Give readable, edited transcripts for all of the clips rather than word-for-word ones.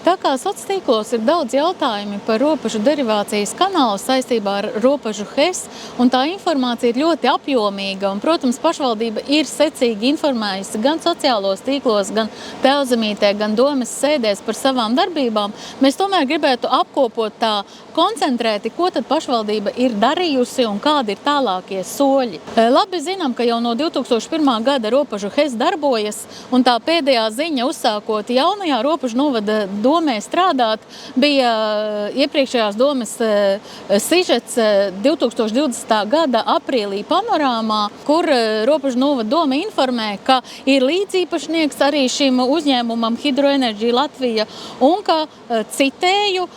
Tā kā sociālos tīklos ir daudz jautājumi par robežu derivācijas kanālu saistībā ar robežu HES, un tā informācija ir ļoti apjomīga, un, protams, pašvaldība ir secīgi informējusi gan sociālos tīklos, gan Tēvzemītē, gan domes sēdēs par savām darbībām. Mēs tomēr gribētu apkopot tā koncentrēti, ko tad pašvaldība ir darījusi un kādi ir tālākie soļi. Labi zinām, ka jau no 2001. gada robežu HES darbojas, un tā pēdējā ziņa uzsākot jaunajā robežu novada domē strādāt, bija iepriekšējās domes sižets 2020. gada aprīlī panorāmā, kur robežu novada doma informē, ka ir līdzīpašnieks arī šim uzņēmumam Hidroenerģija Latvija un ka, citēju,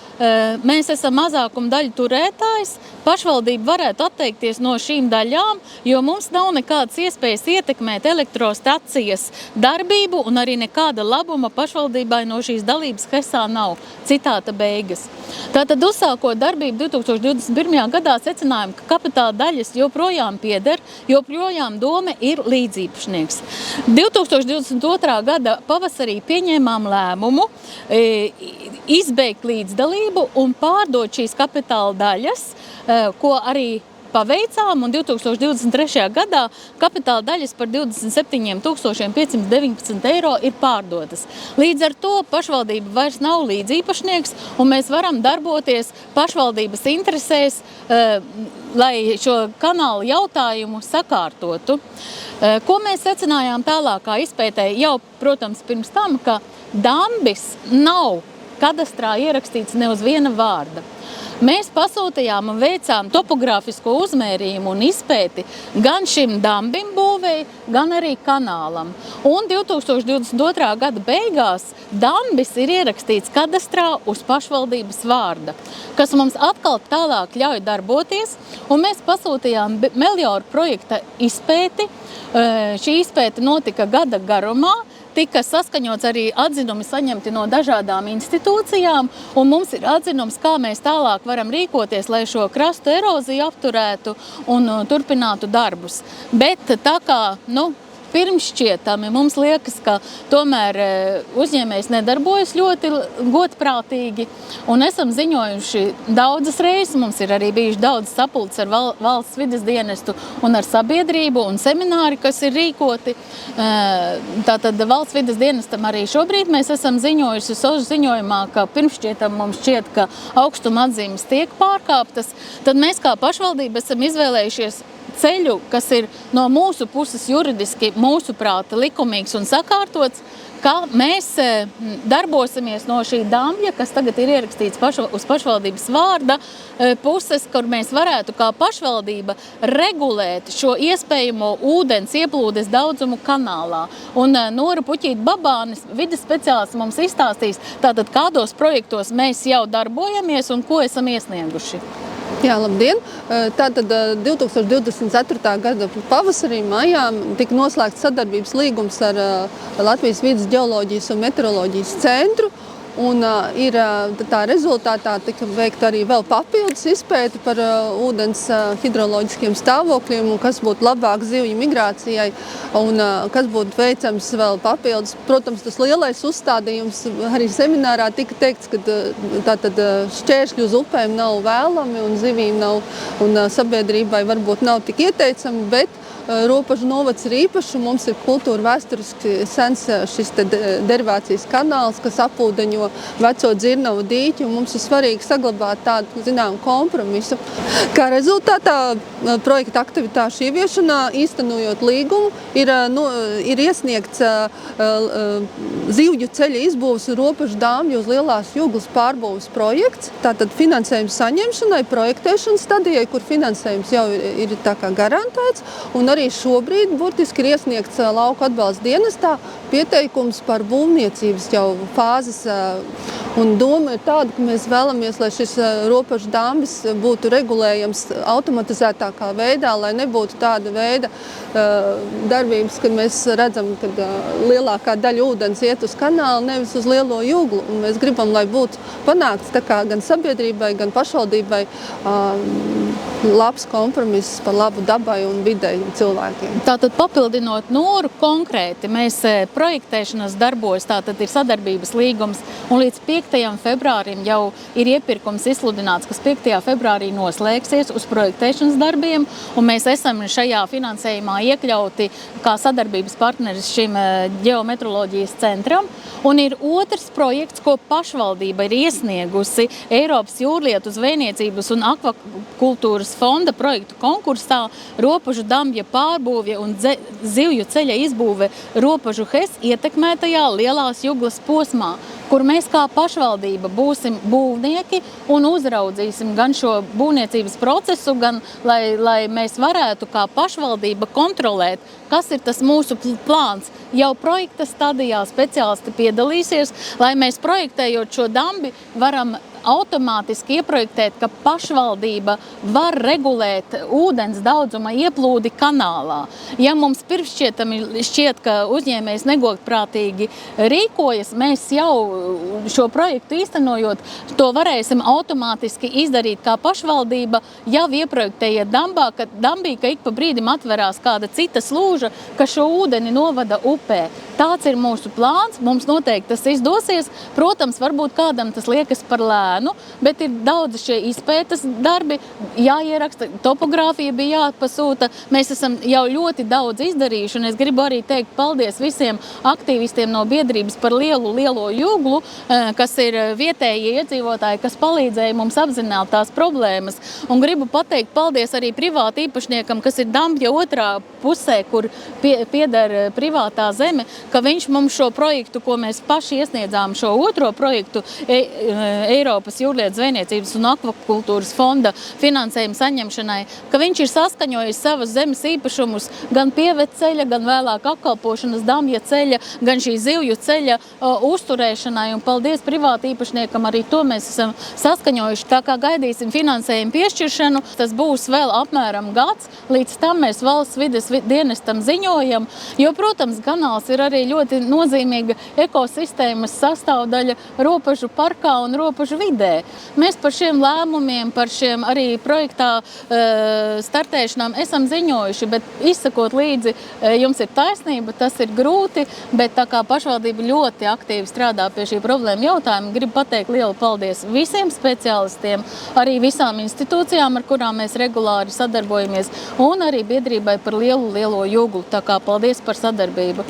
mēs esam mazākuma daļu turētājs, pašvaldība varētu atteikties no šīm daļām, jo mums nav nekādas iespējas ietekmēt elektrostacijas darbību un arī nekāda labuma pašvaldībai no šīs dalības HESā nav. Citāta beigas. Tātad uzsākot darbību 2021. gadā secinājām, ka kapitāla daļas joprojām pieder, joprojām dome ir līdzīpašnieks. 2022. gada pavasarī pieņēmām lēmumu izbeigt līdzdalību un pārdot šīs kapitāla daļas, ko arī paveicām, un 2023. gadā kapitāla daļas par 27 519 eiro ir pārdotas. Līdz ar to pašvaldība vairs nav līdzīpašnieks, un mēs varam darboties pašvaldības interesēs, lai šo kanālu jautājumu sakārtotu. Ko mēs secinājām tālākā izpētē? Jau, protams, pirms tam, ka Dambis nav kadastrā ierakstīts ne uz viena vārda. Mēs pasūtījām un veicām topogrāfisko uzmērījumu un izpēti gan šim dambim būvēji, gan arī kanālam. Un 2022. gada beigās dambis ir ierakstīts kadastrā uz pašvaldības vārda, kas mums atkal tālāk ļauj darboties, un mēs pasūtījām Melioru projekta izpēti. Šī izpēte notika gada garumā, tika saskaņots arī atzinumi saņemti no dažādām institūcijām, un mums ir atzinums, kā mēs tālāk varam rīkoties, lai šo krastu eroziju apturētu un turpinātu darbus. Bet tā kā, pirmšķietami mums liekas, ka tomēr uzņēmējs nedarbojas ļoti godprātīgi, un esam ziņojuši daudzas reizes, mums ir arī bijuši daudz sapulces ar valsts vides dienestu un ar sabiedrību un semināri, kas ir rīkoti. Tātad valsts vides dienestam arī šobrīd mēs esam ziņojuši sožu ziņojumā, ka pirmšķietam mums šķiet, ka augstuma atzīmes tiek pārkāptas, tad mēs kā pašvaldība esam izvēlējušies ceļu, kas ir no mūsu puses juridiski, mūsuprāt, likumīgs un sakārtots, ka mēs darbosimies no šī dambja, kas tagad ir ierakstīts uz pašvaldības vārda puses, kur mēs varētu kā pašvaldība regulēt šo iespējamo ūdens ieplūdes daudzumu kanālā. Un Nora Puķīte-Babānis, vides speciālists, mums izstāstīs, tātad kādos projektos mēs jau darbojamies un ko esam iesnieguši. Jā, labdien! Tātad 2024. gada pavasarī, maijā tika noslēgts sadarbības līgums ar Latvijas vides ģeoloģijas un meteoroloģijas centru. Un tā rezultātā tika veikta arī vēl papildus izpēti par ūdens hidroloģiskiem stāvokļiem un kas būtu labāk zivju migrācijai un kas būtu veicams vēl papildus. Protams, tas lielais uzstādījums arī seminārā tika teikts, ka tātad šķēršļi uz upēm nav vēlami un zivīm nav un sabiedrībai varbūt nav tik ieteicami, bet Robežu novads ir īpašs, un mums ir kultūra vēsturiski sens šis derivācijas kanāls, kas apūdeņo veco Dzirnavu dīķi, un mums ir svarīgi saglabāt tādu, kompromisu. Kā rezultātā projekta aktivitāšu ieviešanā, īstenojot līgumu, ir iesniegts zivju ceļa izbūves robežu dambju uz Lielās Juglas pārbūves projekts. Tātad finansējums saņemšanai, projektēšanas stadijai, kur finansējums jau ir tā kā garantēts, un arī šobrīd burtiski ir iesniegts lauku atbalsta dienestā pieteikums par būvniecības jau fāzes. Un doma ir tāda, ka mēs vēlamies, lai šis robežu dambis būtu regulējams automatizētākā veidā, lai nebūtu tāda veida darbības, kad mēs redzam, ka lielākā daļa ūdens iet uz kanālu, nevis uz Lielo Juglu. Un mēs gribam, lai būtu panākts tā kā gan sabiedrībai, gan pašvaldībai labs kompromiss par labu dabai un videi un cilvēkiem. Tātad papildinot Nūru konkrēti, mēs projektēšanas darbos, tātad ir sadarbības līgums, un līdz 5. februārim jau ir iepirkums izsludināts, kas 5. februārī noslēgsies uz projektēšanas darbiem, un mēs esam šajā finansējumā iekļauti kā sadarbības partneris šim ģeometroloģijas centram, un ir otrs projekts, ko pašvaldība ir iesniegusi Eiropas jūrlietu, zvejniecības un akvakultūras fonda projektu konkursā Ropažu dambja pārbūvja un zivju ceļa izbūve Ropažu HES ietekmētajā Lielās Juglas posmā, kur mēs kā pašvaldība būsim būvnieki un uzraudzīsim gan šo būvniecības procesu, gan lai mēs varētu kā pašvaldība kontrolēt, kas ir tas mūsu plāns. Jau projekta stadijā speciālisti piedalīsies, lai mēs projektējot šo dambi varam automātiski ieprojektēt, ka pašvaldība var regulēt ūdens daudzuma ieplūdi kanālā. Ja mums pirmšķietami šķiet, ka uzņēmējs negodprātīgi rīkojas, mēs jau šo projektu īstenojot, to varēsim automātiski izdarīt kā pašvaldība, jau ieprojektējiet dambī, ka ik pa brīdim atverās kāda cita slūža, ka šo ūdeni novada upē. Tāds ir mūsu plāns, mums noteikti tas izdosies. Protams, varbūt kādam tas liekas par lēnu, bet ir daudz šie izpētes darbi, jāieraksta, topogrāfija bija jāpasūta. Mēs esam jau ļoti daudz izdarījuši, un es gribu arī teikt paldies visiem aktīvistiem no biedrības par lielo juglu, kas ir vietējie iedzīvotāji, kas palīdzēja mums apzināt tās problēmas. Un gribu pateikt paldies arī privāti īpašniekam, kas ir dambja otrā pusē, kur pieder privātā zeme, ka viņš mums šo projektu, ko mēs paši iesniedzām, šo otro projektu Eiropas jūrlietu, zvejniecības un akvakultūras fonda finansējuma saņemšanai, ka viņš ir saskaņojis savas zemes īpašumus gan pieveceļa, gan vēlāk apkalpošanas dambja ceļa, gan šī zivju ceļa uzturēšanai. Un paldies privāti īpašniekam, arī to mēs esam saskaņojuši. Tā kā gaidīsim finansējumu piešķiršanu, tas būs vēl apmēram gads. Līdz tam mēs valsts vides dienestam ziņojam, jo, protams, kanāls ir arī ļoti nozīmīga ekosistēmas sastāvdaļa Ropažu parkā un Ropažu vidē. Mēs par šiem lēmumiem, par šiem arī projektā startēšanām esam ziņojuši, bet izsakot līdzi, jums ir taisnība, tas ir grūti, bet tā kā pašvaldība ļoti aktīvi strādā pie šī problēma jautājuma, gribu pateikt lielu paldies visiem speciālistiem, arī visām institūcijām, ar kurām mēs regulāri sadarbojamies, un arī biedrībai par lielo juglu. Tā kā paldies par sadarbību.